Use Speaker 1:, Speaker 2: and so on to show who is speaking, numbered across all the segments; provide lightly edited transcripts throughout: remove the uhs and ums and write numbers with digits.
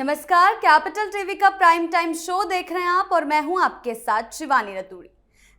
Speaker 1: नमस्कार, capital TV का prime time show देख रहे हैं आप और मैं हूं आपके साथ शिवानी रतूड़ी।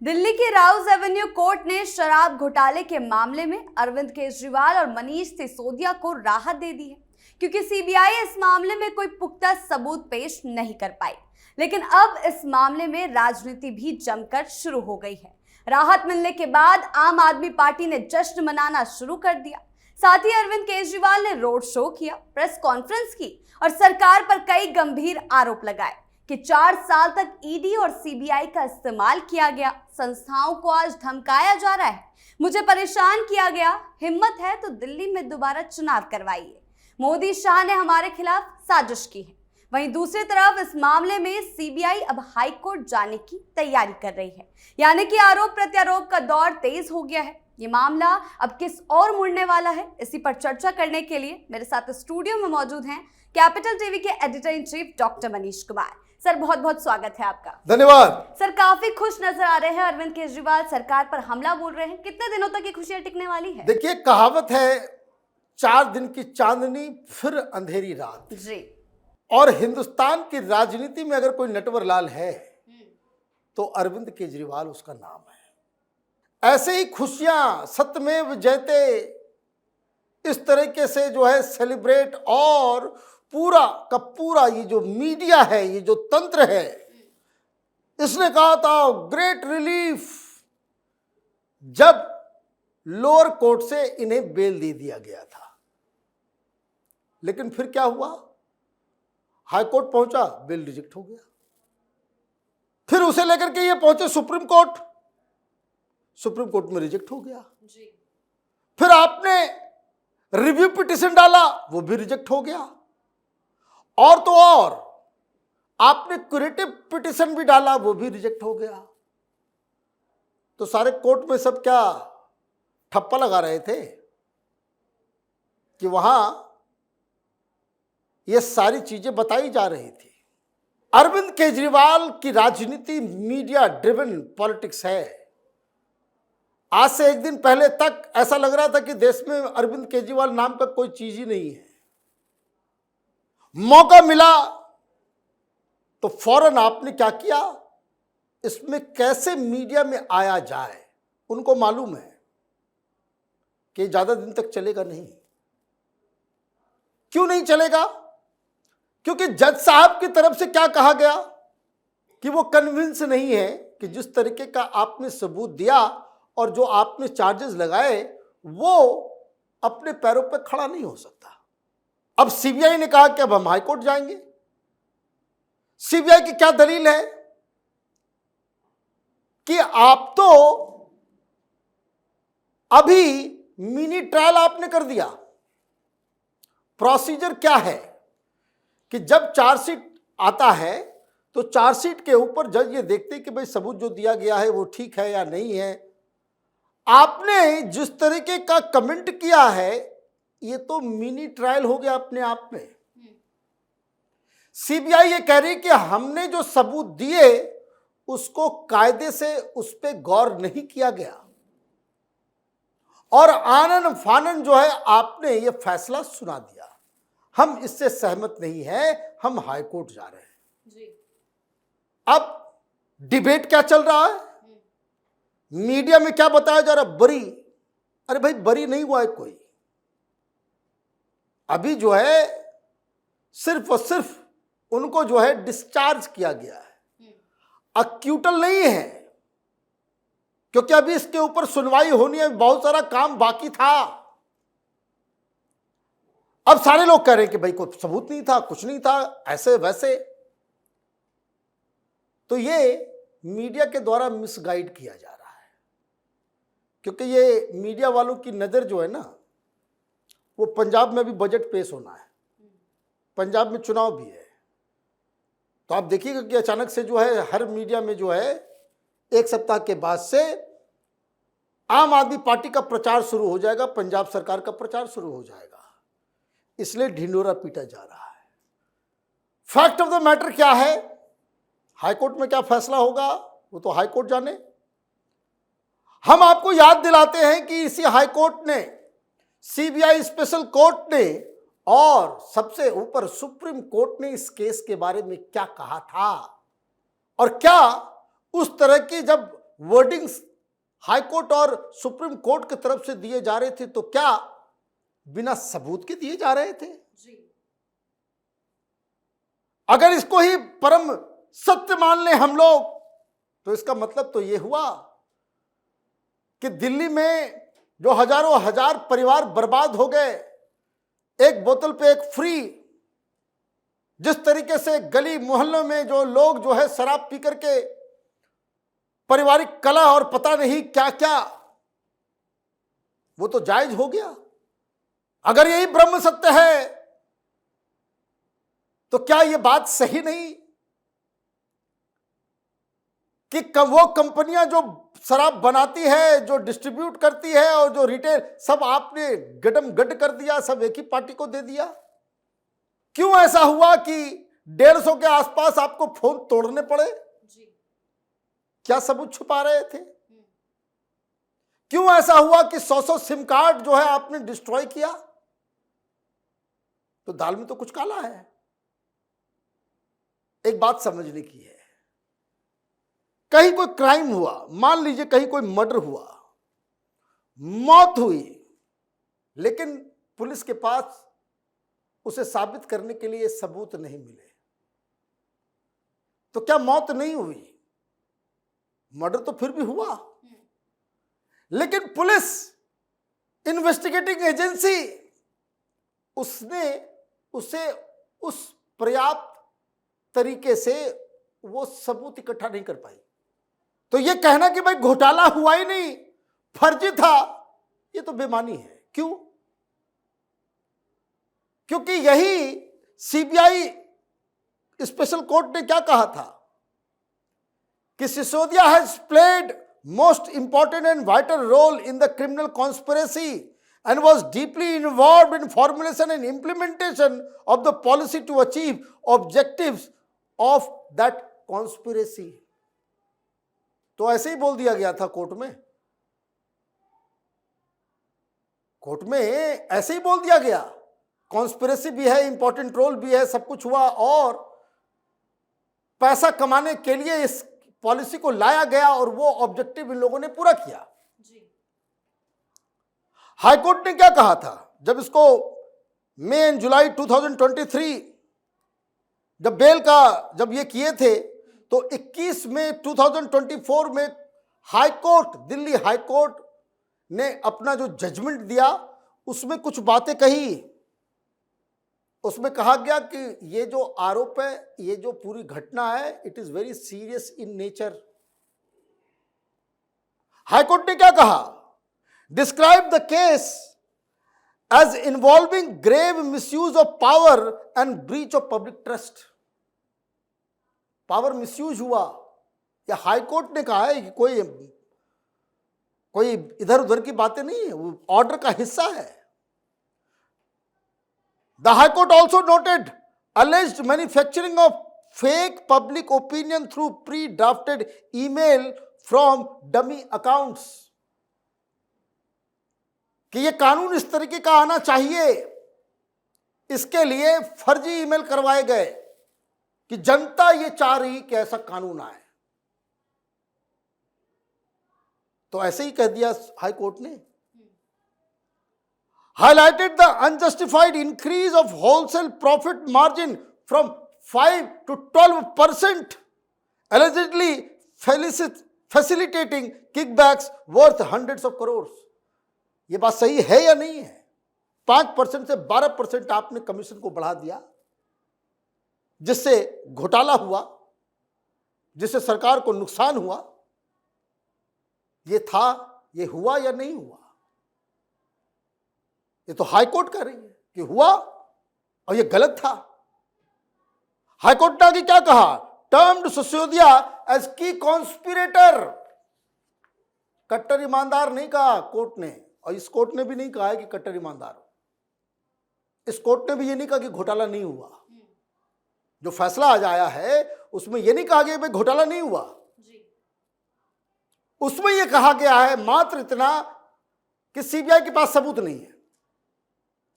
Speaker 1: दिल्ली की राउज एवेन्यू कोर्ट ने शराब घोटाले के मामले में अरविंद केजरीवाल और मनीष सिसोदिया को राहत दे दी है, क्योंकि सीबीआई इस मामले में कोई पुख्ता सबूत पेश नहीं कर पाई। लेकिन अब इस मामले में राजनीति भी जमकर शुरू हो गई है। राहत मिलने के बाद आम आदमी पार्टी ने जश्न मनाना शुरू कर दिया। साथ ही अरविंद केजरीवाल ने रोड शो किया, प्रेस कॉन्फ्रेंस की और सरकार पर कई गंभीर आरोप लगाए कि 4 साल तक ईडी और सीबीआई का इस्तेमाल किया गया। संस्थाओं को आज धमकाया जा रहा है, मुझे परेशान किया गया, हिम्मत है तो दिल्ली में दोबारा चुनाव करवाइए। मोदी शाह ने हमारे खिलाफ साजिश की है। वहीं दूसरी तरफ इस मामले में सीबीआई अब हाई कोर्ट जाने की तैयारी कर रही है, यानी कि आरोप प्रत्यारोप का दौर तेज हो गया है। ये मामला अब किस ओर मुड़ने वाला है, इसी पर चर्चा करने के लिए मेरे साथ स्टूडियो में मौजूद हैं कैपिटल टीवी के editor in chief doctor Manish Kumar. Sir, बहुत बहुत स्वागत है आपका।
Speaker 2: धन्यवाद।
Speaker 1: सर, काफी खुश नजर आ रहे हैं अरविंद केजरीवाल, सरकार पर हमला बोल रहे हैं। कितने दिनों तक ये खुशियां टिकने वाली है?
Speaker 2: देखिए, कहावत है 4 दिन की चांदनी फिर अंधेरी रात
Speaker 1: जी।
Speaker 2: और हिंदुस्तान की राजनीति में अगर कोई नटवर लाल है तो अरविंद केजरीवाल उसका नाम है। ऐसे ही खुशियां सत्यमेव जयते इस तरीके से जो है सेलिब्रेट, और पूरा का पूरा ये जो मीडिया है, ये जो तंत्र है, इसने कहा था ग्रेट रिलीफ जब लोअर कोर्ट से इन्हें बेल दे दिया गया था। लेकिन फिर क्या हुआ? हाई कोर्ट पहुंचा, बेल रिजेक्ट हो गया। फिर उसे लेकर के ये पहुंचे सुप्रीम कोर्ट, सुप्रीम कोर्ट में रिजेक्ट हो गया जी। फिर आपने रिव्यू पिटीशन डाला, वो भी रिजेक्ट हो गया। और तो और आपने क्यूरेटिव पिटीशन भी डाला, वो भी रिजेक्ट हो गया। तो सारे कोर्ट में सब क्या ठप्पा लगा रहे थे कि वहां ये सारी चीजें बताई जा रही थी। अरविंद केजरीवाल की राजनीति मीडिया ड्रिवन पॉलिटिक्स है। आज से 1 दिन पहले तक ऐसा लग रहा था कि देश में अरविंद केजरीवाल नाम का कोई चीज ही नहीं है। मौका मिला तो फौरन आपने क्या किया, इसमें कैसे मीडिया में आया जाए। उनको मालूम है कि ज्यादा दिन तक चलेगा नहीं। क्यों नहीं चलेगा? क्योंकि जज साहब की तरफ से क्या कहा गया कि वो कन्विंस नहीं है कि जिस तरीके का आपने सबूत दिया और जो आपने चार्जेस लगाए वो अपने पैरों पर खड़ा नहीं हो सकता। अब सीबीआई ने कहा कि अब हम हाई कोर्ट जाएंगे। सीबीआई की क्या दलील है कि आप तो अभी मिनी ट्रायल आपने कर दिया। प्रोसीजर क्या है कि जब चार्जशीट आता है तो चार्जशीट के ऊपर जज ये देखते हैं कि भाई सबूत जो दिया गया है वो ठीक है या नहीं है। आपने जिस तरीके का कमेंट किया है ये तो मिनी ट्रायल हो गया अपने आप में। सीबीआई ये कह रही कि हमने जो सबूत दिए उसको कायदे से उस पर गौर नहीं किया गया और आनन फानन जो है आपने ये फैसला सुना दिया। हम इससे सहमत नहीं हैं, हम हाई कोर्ट जा रहे हैं जी। अब डिबेट क्या चल रहा है? मीडिया में क्या बताया जा रहा है? बरी। अरे भाई, बरी नहीं हुआ है कोई। अभी जो है सिर्फ और सिर्फ उनको जो है डिस्चार्ज किया गया है, अक्यूटल नहीं है, क्योंकि अभी इसके ऊपर सुनवाई होनी है, बहुत सारा काम बाकी था। अब सारे लोग कह रहे हैं कि भाई कोई सबूत नहीं था, कुछ नहीं था, ऐसे वैसे। तो ये मीडिया के द्वारा मिसगाइड किया जा रहा है, क्योंकि ये मीडिया वालों की नजर जो है ना, वो पंजाब में भी बजट पेश होना है, पंजाब में चुनाव भी है। तो आप देखिएगा कि अचानक से जो है हर मीडिया में जो है 1 सप्ताह के बाद से आम आदमी पार्टी का प्रचार शुरू हो जाएगा, पंजाब सरकार का प्रचार शुरू हो जाएगा। इसलिए ढिंडोरा पीटा जा रहा है। फैक्ट ऑफ द मैटर क्या है? हाई कोर्ट में क्या फैसला होगा वो तो हाई कोर्ट जाने। हम आपको याद दिलाते हैं कि इसी हाई कोर्ट ने, सीबीआई स्पेशल कोर्ट ने और सबसे ऊपर सुप्रीम कोर्ट ने इस केस के बारे में क्या कहा था, और क्या उस तरह की जब वर्डिंग्स हाई कोर्ट और सुप्रीम कोर्ट की तरफ से दिए जा रहे थे तो क्या बिना सबूत के दिए जा रहे थे
Speaker 1: जी।
Speaker 2: अगर इसको ही परम सत्य मान ले हम लोग, तो इसका मतलब तो यह हुआ कि दिल्ली में जो हजारों हजार परिवार बर्बाद हो गए, एक बोतल पे एक फ्री, जिस तरीके से गली मोहल्लों में जो लोग जो है शराब पी करके पारिवारिक कला और पता नहीं क्या क्या, वो तो जायज हो गया। अगर यही ब्रह्म सत्य है तो क्या यह बात सही नहीं कि वो कंपनियां जो शराब बनाती है, जो डिस्ट्रीब्यूट करती है और जो रिटेल, सब आपने गडम गड कर दिया, सब एक ही पार्टी को दे दिया? क्यों ऐसा हुआ कि 150 के आसपास आपको फोन तोड़ने पड़े?
Speaker 1: जी।
Speaker 2: क्या सबूत छुपा रहे थे? क्यों ऐसा हुआ कि 100 सिम कार्ड जो है आपने डिस्ट्रॉय किया? तो दाल में तो कुछ काला है। एक बात समझने की है, कहीं कोई क्राइम हुआ, मान लीजिए कहीं कोई मर्डर हुआ, मौत हुई, लेकिन पुलिस के पास उसे साबित करने के लिए सबूत नहीं मिले, तो क्या मौत नहीं हुई? मर्डर तो फिर भी हुआ, लेकिन पुलिस इन्वेस्टिगेटिंग एजेंसी उसने उसे उस पर्याप्त तरीके से वो सबूत इकट्ठा नहीं कर पाई। तो ये कहना कि भाई घोटाला हुआ ही नहीं, फर्जी था, ये तो बेमानी है। क्यों? क्योंकि यही सीबीआई स्पेशल कोर्ट ने क्या कहा था कि Sisodia has played most important and vital role in the criminal conspiracy and was deeply involved in formulation and implementation of the policy to achieve objectives of that conspiracy। तो ऐसे ही बोल दिया गया था कोर्ट में, ऐसे ही बोल दिया गया, कॉन्स्पिरेसी भी है, इंपॉर्टेंट रोल भी है, सब कुछ हुआ, और पैसा कमाने के लिए इस पॉलिसी को लाया गया और वो ऑब्जेक्टिव इन लोगों ने पूरा किया। हाईकोर्ट ने क्या कहा था जब इसको मई एंड जुलाई 2023 जब बेल का जब ये किए थे, तो 21 मई 2024 में हाईकोर्ट, दिल्ली हाईकोर्ट ने अपना जो जजमेंट दिया उसमें कुछ बातें कही। उसमें कहा गया कि ये जो आरोप है, ये जो पूरी घटना है, it is very serious in nature. High court ने क्या कहा? Describe the case as involving grave misuse of power and breach of public trust। Power misuse हुआ, या हाईकोर्ट ने कहा है कि कोई इधर उधर की बातें नहीं है, वो ऑर्डर का हिस्सा है। The High Court also noted alleged manufacturing of fake public opinion through pre-drafted email from dummy accounts। कि ये कानून इस तरीके का आना चाहिए, इसके लिए फर्जी ईमेल करवाए गए कि जनता ये चाह रही कि ऐसा कानून आए। तो ऐसे ही कह दिया हाई कोर्ट ने। Highlighted the unjustified increase of wholesale profit margin from 5 to 12%, allegedly facilitating kickbacks worth hundreds of crores। ये बात सही है या नहीं है? 5% से 12% आपने कमीशन को बढ़ा दिया, जिससे घोटाला हुआ, जिससे सरकार को नुकसान हुआ। ये था, ये हुआ या नहीं हुआ? ये तो हाईकोर्ट कह रही है कि हुआ और ये गलत था। हाईकोर्ट ने आगे क्या कहा? टर्म्ड सिसोदिया एज की कॉन्स्पिरेटर। कट्टर ईमानदार नहीं कहा कोर्ट ने, और इस कोर्ट ने भी नहीं कहा है कि कट्टर ईमानदार हो। इस कोर्ट ने भी ये नहीं कहा कि घोटाला नहीं हुआ। जो फैसला आज आया है उसमें ये नहीं कहा गया भाई घोटाला नहीं हुआ जी। उसमें ये कहा गया है मात्र इतना कि सीबीआई के पास सबूत नहीं है।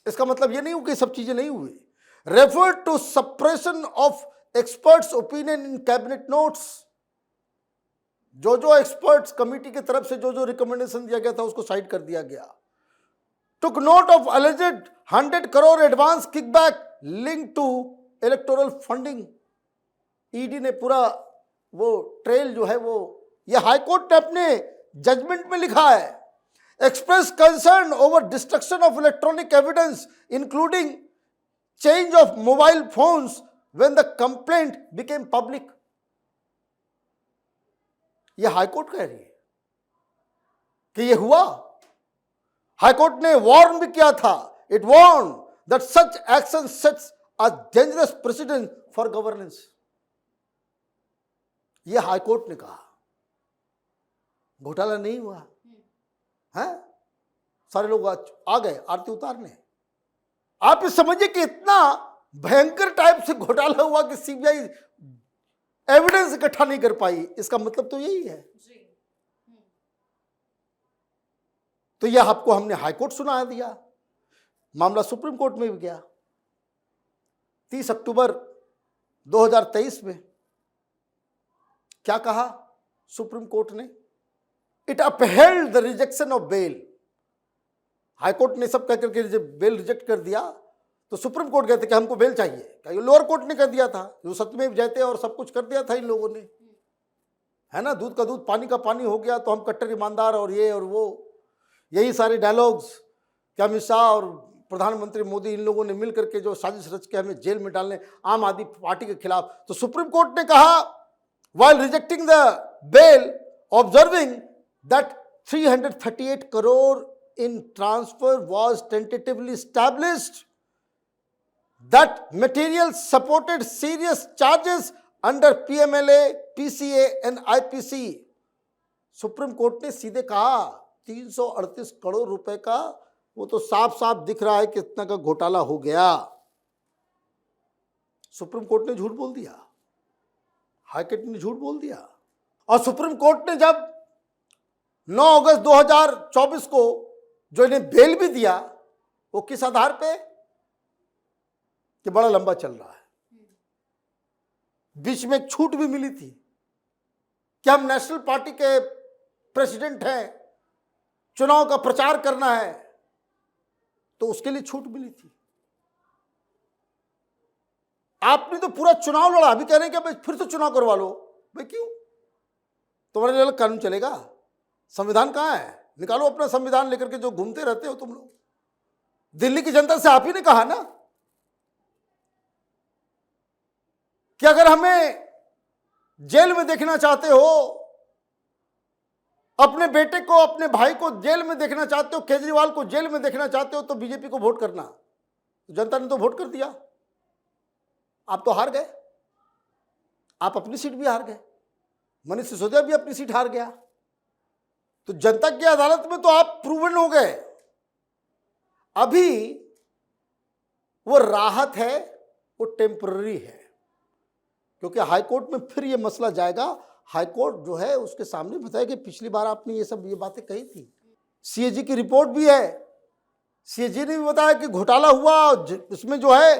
Speaker 2: इसका मतलब ये नहीं हुआ कि सब चीजें नहीं हुई। Refer to suppression of experts opinion in cabinet notes, जो एक्सपर्ट्स कमिटी की तरफ से जो रिकमेंडेशन दिया गया था उसको साइड कर दिया गया। Took note of alleged 100 crore advance kickback link to electoral funding. ED ने पूरा वो ट्रेल जो है वो, ये हाईकोर्ट ने अपने जजमेंट में लिखा है। Express concern over destruction of electronic evidence including change of mobile phones when the complaint became public. ये हाईकोर्ट कह रही है कि ये हुआ। हाईकोर्ट ने वार्न भी किया था, it warn that such action sets a dangerous precedent for governance. ये हाईकोर्ट ने कहा, घोटाला नहीं हुआ है। सारे लोग आ गए आरती उतारने। आप इस समझिए कि इतना भयंकर टाइप से घोटाला हुआ कि सीबीआई एविडेंस इकट्ठा नहीं कर पाई। इसका मतलब तो यही है। तो यह आपको हमने हाईकोर्ट सुना दिया, मामला सुप्रीम कोर्ट में भी गया। 30 अक्टूबर 2023 में क्या कहा सुप्रीम कोर्ट ने? It upheld the rejection of bail. High court ने सब कहकर के जब बेल रिजेक्ट कर दिया तो सुप्रीम कोर्ट कहते कि हमको बेल चाहिए। क्या ये लोअर कोर्ट ने कर दिया था, जो सत्यमेव जयते और सब कुछ कर दिया था इन लोगों ने, है ना। दूध का दूध पानी का पानी हो गया तो हम कट्टर ईमानदार और ये और वो, यही सारे डायलॉग्स कि अमित शाह और प्रधानमंत्री मोदी इन लोगों ने मिल करके जो साजिश रच के हमें जेल में डालने आम आदमी पार्टी के खिलाफ। तो सुप्रीम कोर्ट ने कहा while rejecting the bail, observing that 338 crore in transfer was tentatively established, that material supported serious charges under PMLA, PCA and IPC। Supreme court ने सीधे कहा 338 करोड़ रुपए का, वो तो साफ साफ दिख रहा है कि इतना का घोटाला हो गया। सुप्रीम कोर्ट ने झूठ बोल दिया, हाईकोर्ट ने झूठ बोल दिया। और सुप्रीम कोर्ट ने जब 9 अगस्त 2024 को जो इन्हें बेल भी दिया, वो किस आधार पे? कि बड़ा लंबा चल रहा है। बीच में एक छूट भी मिली थी कि हम नेशनल पार्टी के प्रेसिडेंट हैं, चुनाव का प्रचार करना है, तो उसके लिए छूट मिली थी। आपने तो पूरा चुनाव लड़ा, अभी कह रहे हैं कि भाई फिर से चुनाव करवा लो। भाई क्यों? तुम्हारे लिए अलग कानून चलेगा? संविधान कहाँ है? निकालो अपना संविधान लेकर के, जो घूमते रहते हो तुम लोग। दिल्ली की जनता से आप ही ने कहा ना कि अगर हमें जेल में देखना चाहते हो, अपने बेटे को अपने भाई को जेल में देखना चाहते हो, केजरीवाल को जेल में देखना चाहते हो, तो बीजेपी को वोट करना। जनता ने तो वोट कर दिया, आप तो हार गए। आप अपनी सीट भी हार गए, मनीष सिसोदिया भी अपनी सीट हार गया। तो जनता की अदालत में तो आप प्रूवन हो गए। अभी वो राहत है, वो टेम्पररी है, क्योंकि हाईकोर्ट में फिर ये मसला जाएगा। हाईकोर्ट जो है उसके सामने बताया कि पिछली बार आपने ये बातें कही थी। सीएजी की रिपोर्ट भी है, सीएजी ने भी बताया कि घोटाला हुआ, इसमें जो है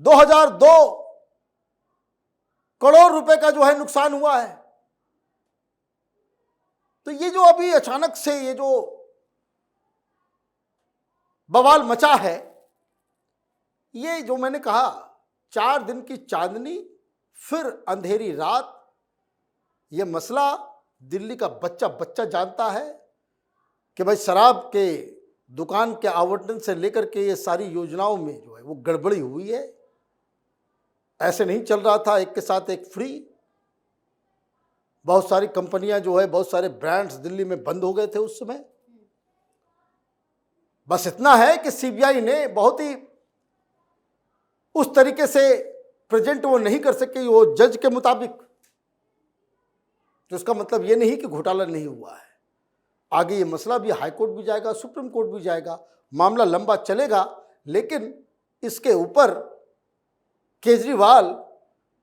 Speaker 2: 2002 करोड़ रुपए का जो है नुकसान हुआ है। तो ये जो अभी अचानक से ये जो बवाल मचा है, ये जो मैंने कहा 4 दिन की चांदनी फिर अंधेरी रात। ये मसला दिल्ली का बच्चा बच्चा जानता है कि भाई शराब के दुकान के आवंटन से लेकर के ये सारी योजनाओं में जो है वो गड़बड़ी हुई है। ऐसे नहीं चल रहा था एक के साथ एक फ्री। बहुत सारी कंपनियां जो है, बहुत सारे ब्रांड्स दिल्ली में बंद हो गए थे उस समय। बस इतना है कि सीबीआई ने बहुत ही उस तरीके से प्रेजेंट वो नहीं कर सके वो जज के मुताबिक। तो इसका मतलब ये नहीं कि घोटाला नहीं हुआ है। आगे ये मसला भी हाईकोर्ट भी जाएगा, सुप्रीम कोर्ट भी जाएगा, मामला लंबा चलेगा। लेकिन इसके ऊपर केजरीवाल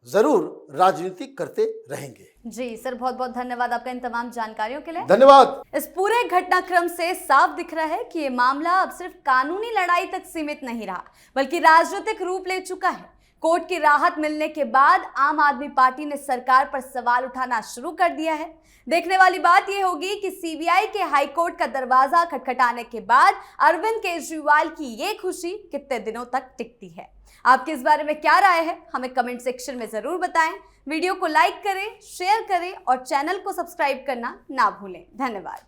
Speaker 2: जरूर राजनीति करते रहेंगे।
Speaker 1: जी सर, बहुत बहुत धन्यवाद आपका इन तमाम जानकारियों के लिए।
Speaker 2: धन्यवाद।
Speaker 1: इस पूरे घटनाक्रम से साफ दिख रहा है कि ये मामला अब सिर्फ कानूनी लड़ाई तक सीमित नहीं रहा, बल्कि राजनीतिक रूप ले चुका है। कोर्ट की राहत मिलने के बाद आम आदमी पार्टी ने सरकार पर सवाल उठाना शुरू कर दिया है। देखने वाली बात यह होगी कि सीबीआई के हाईकोर्ट का दरवाजा खटखटाने के बाद अरविंद केजरीवाल की ये खुशी कितने दिनों तक टिकती है। आपकी इस बारे में क्या राय है, हमें कमेंट सेक्शन में जरूर बताएं। वीडियो को लाइक करें, शेयर करें और चैनल को सब्सक्राइब करना ना भूलें। धन्यवाद।